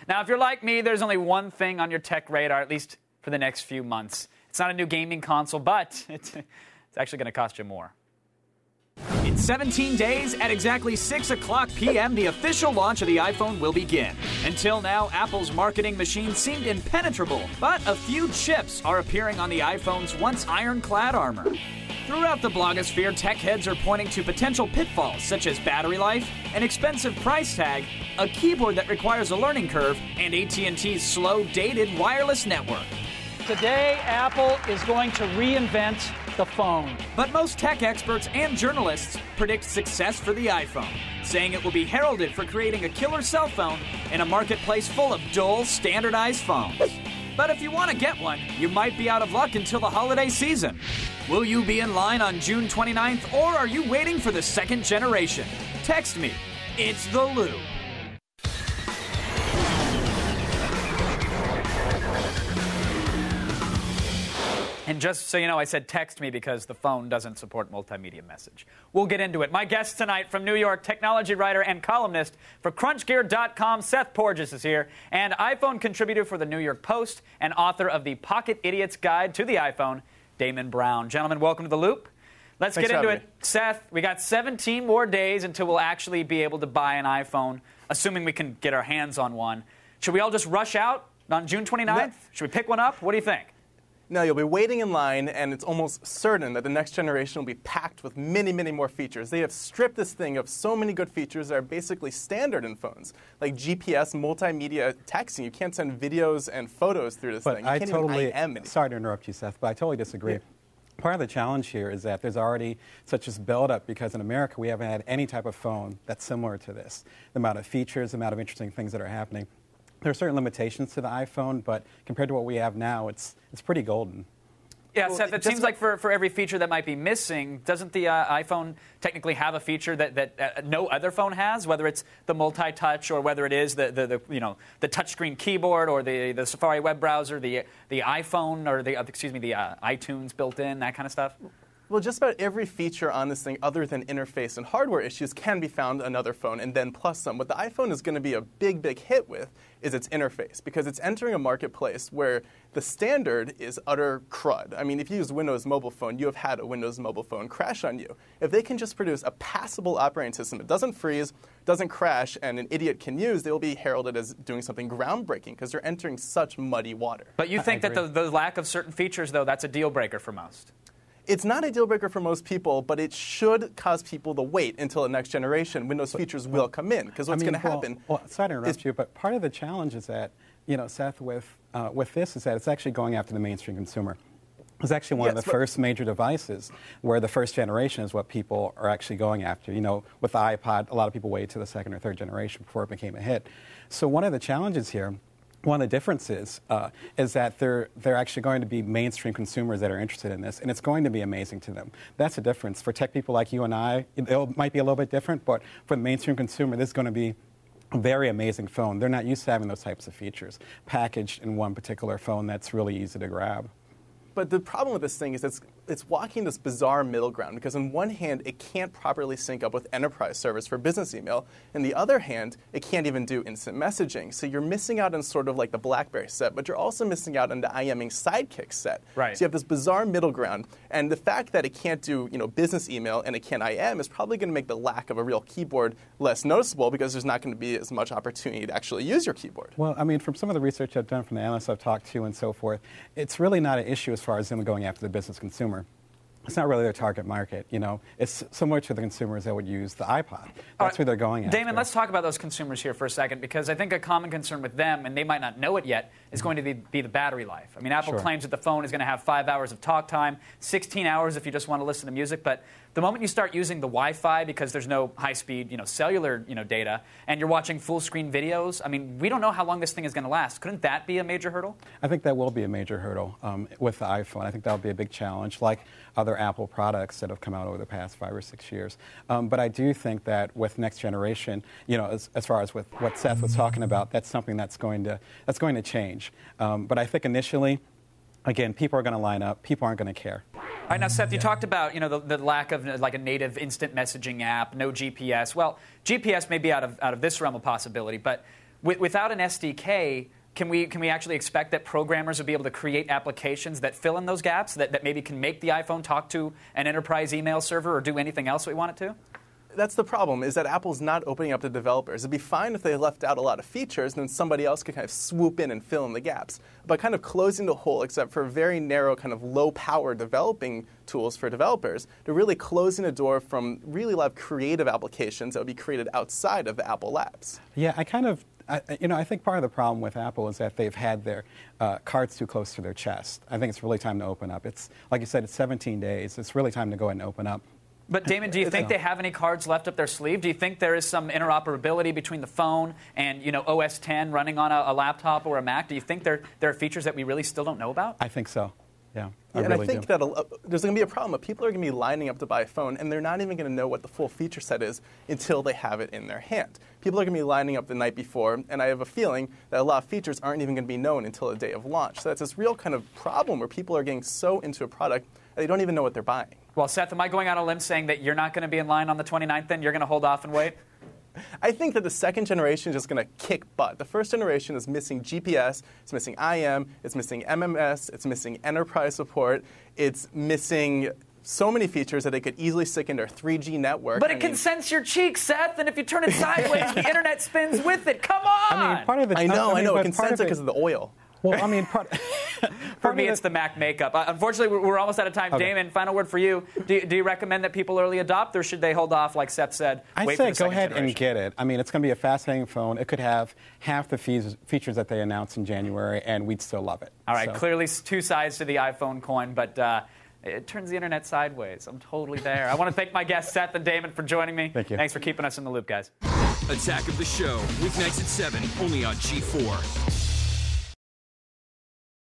Now, if you're like me, there's only one thing on your tech radar, at least for the next few months. It's not a new gaming console, but it's actually going to cost you more. In 17 days, at exactly 6 o'clock p.m., the official launch of the iPhone will begin. Until now, Apple's marketing machine seemed impenetrable, but a few chips are appearing on the iPhone's once ironclad armor. Throughout the blogosphere, tech heads are pointing to potential pitfalls such as battery life, an expensive price tag, a keyboard that requires a learning curve, and AT&T's slow, dated wireless network. Today, Apple is going to reinvent the phone. But most tech experts and journalists predict success for the iPhone, saying it will be heralded for creating a killer cell phone in a marketplace full of dull, standardized phones. But if you want to get one, you might be out of luck until the holiday season. Will you be in line on June 29th, or are you waiting for the second generation? Text me. It's The Loop. And just so you know, I said text me because the phone doesn't support multimedia message. We'll get into it. My guest tonight from New York, technology writer and columnist for CrunchGear.com, Seth Porges is here, and iPhone contributor for the New York Post and author of the Pocket Idiot's Guide to the iPhone, Damon Brown. Gentlemen, welcome to The Loop. Let's get into it. Seth, we got 17 more days until we'll actually be able to buy an iPhone, assuming we can get our hands on one. Should we all just rush out on June 29th? No. Should we pick one up? What do you think? No, you'll be waiting in line, and it's almost certain that the next generation will be packed with many, many more features. They have stripped this thing of so many good features that are basically standard in phones, like GPS, multimedia texting. You can't send videos and photos through this thing. You can't even IM anything. Sorry to interrupt you, Seth, but I totally disagree. Yeah. Part of the challenge here is that there's already such this buildup because in America we haven't had any type of phone that's similar to this. The amount of features, the amount of interesting things that are happening. There are certain limitations to the iPhone, but compared to what we have now, it's pretty golden. Yeah, well, Seth, it seems like for every feature that might be missing, doesn't the iPhone technically have a feature that no other phone has, whether it's the multi-touch or whether it is the touchscreen keyboard or the Safari web browser, the iPhone or the iTunes built in, that kind of stuff? Well, just about every feature on this thing other than interface and hardware issues can be found on another phone, and then plus some. What the iPhone is going to be a big, big hit with is its interface, because it's entering a marketplace where the standard is utter crud. I mean, if you use Windows Mobile Phone, you have had a Windows Mobile Phone crash on you. If they can just produce a passable operating system, it doesn't freeze, doesn't crash, and an idiot can use, they will be heralded as doing something groundbreaking because they're entering such muddy water. But you think that the lack of certain features, though, that's a deal breaker for most? It's not a deal breaker for most people, but it should cause people to wait until the next generation when those features will come in. Because what's going to happen? Well, sorry to interrupt you, but part of the challenge is that, Seth, with this is that it's actually going after the mainstream consumer. It's actually one of the first major devices where the first generation is what people are actually going after. With the iPod, a lot of people waited to the second or third generation before it became a hit. So one of the challenges here, one of the differences is that they're actually going to be mainstream consumers that are interested in this, and it's going to be amazing to them. That's the difference. For tech people like you and I, it might be a little bit different, but for the mainstream consumer, this is going to be a very amazing phone. They're not used to having those types of features packaged in one particular phone that's really easy to grab. But the problem with this thing is it's walking this bizarre middle ground, because on one hand, it can't properly sync up with enterprise service for business email. On the other hand, it can't even do instant messaging. So you're missing out on sort of like the BlackBerry set, but you're also missing out on the IMing Sidekick set. Right. So you have this bizarre middle ground. And the fact that it can't do business email and it can't IM is probably going to make the lack of a real keyboard less noticeable, because there's not going to be as much opportunity to actually use your keyboard. Well, I mean, from some of the research I've done, from the analysts I've talked to and so forth, it's really not an issue as far as them going after the business consumer. It's not really their target market. It's similar to the consumers that would use the iPod. That's who they're going after. Damon, let's talk about those consumers here for a second, because I think a common concern with them, and they might not know it yet, is going to be the battery life. I mean, Apple claims that the phone is going to have 5 hours of talk time, 16 hours if you just want to listen to music, but the moment you start using the Wi-Fi, because there's no high-speed, cellular, data, and you're watching full-screen videos, I mean, we don't know how long this thing is going to last. Couldn't that be a major hurdle? I think that will be a major hurdle with the iPhone. I think that'll be a big challenge, like other Apple products that have come out over the past 5 or 6 years. But I do think that with next generation, as far as with what Seth was talking about, that's something that's going to change. But I think initially, again, people are going to line up. People aren't going to care. All right, now, Seth, you talked about the lack of like a native instant messaging app, no GPS. Well, GPS may be out of this realm of possibility, but without an SDK, can we actually expect that programmers will be able to create applications that fill in those gaps, that maybe can make the iPhone talk to an enterprise email server or do anything else we want it to? That's the problem, is that Apple's not opening up to developers. It'd be fine if they left out a lot of features, and then somebody else could kind of swoop in and fill in the gaps. But kind of closing the hole, except for very narrow, kind of low-power developing tools for developers, to really closing the door from really a lot of creative applications that would be created outside of the Apple labs. Yeah, I think part of the problem with Apple is that they've had their cards too close to their chest. I think it's really time to open up. It's, like you said, it's 17 days. It's really time to go ahead and open up. But, Damon, do you think they have any cards left up their sleeve? Do you think there is some interoperability between the phone and, OS X running on a laptop or a Mac? Do you think there are features that we really still don't know about? I think so, yeah. I think that there's going to be a problem. People are going to be lining up to buy a phone, and they're not even going to know what the full feature set is until they have it in their hand. People are going to be lining up the night before, and I have a feeling that a lot of features aren't even going to be known until the day of launch. So that's this real kind of problem where people are getting so into a product that they don't even know what they're buying. Well, Seth, am I going out on a limb saying that you're not going to be in line on the 29th then? You're going to hold off and wait? I think that the second generation is just going to kick butt. The first generation is missing GPS, it's missing IM, it's missing MMS, it's missing enterprise support, it's missing so many features that they could easily stick into their 3G network. But it can sense your cheek, Seth, and if you turn it sideways, the internet spins with it. Come on! I mean, part of the I know, it can sense it because of the oil. Well, I mean, for me, it's the Mac makeup. Unfortunately, we're almost out of time. Okay. Damon, final word for you. Do you recommend that people early adopt, or should they hold off, like Seth said? I say go ahead and get it. I mean, it's going to be a fascinating phone. It could have half the features that they announced in January, and we'd still love it. All right, clearly two sides to the iPhone coin, but it turns the internet sideways. I'm totally there. I want to thank my guests, Seth and Damon, for joining me. Thank you. Thanks for keeping us in the loop, guys. Attack of the Show, weeknights at 7, only on G4.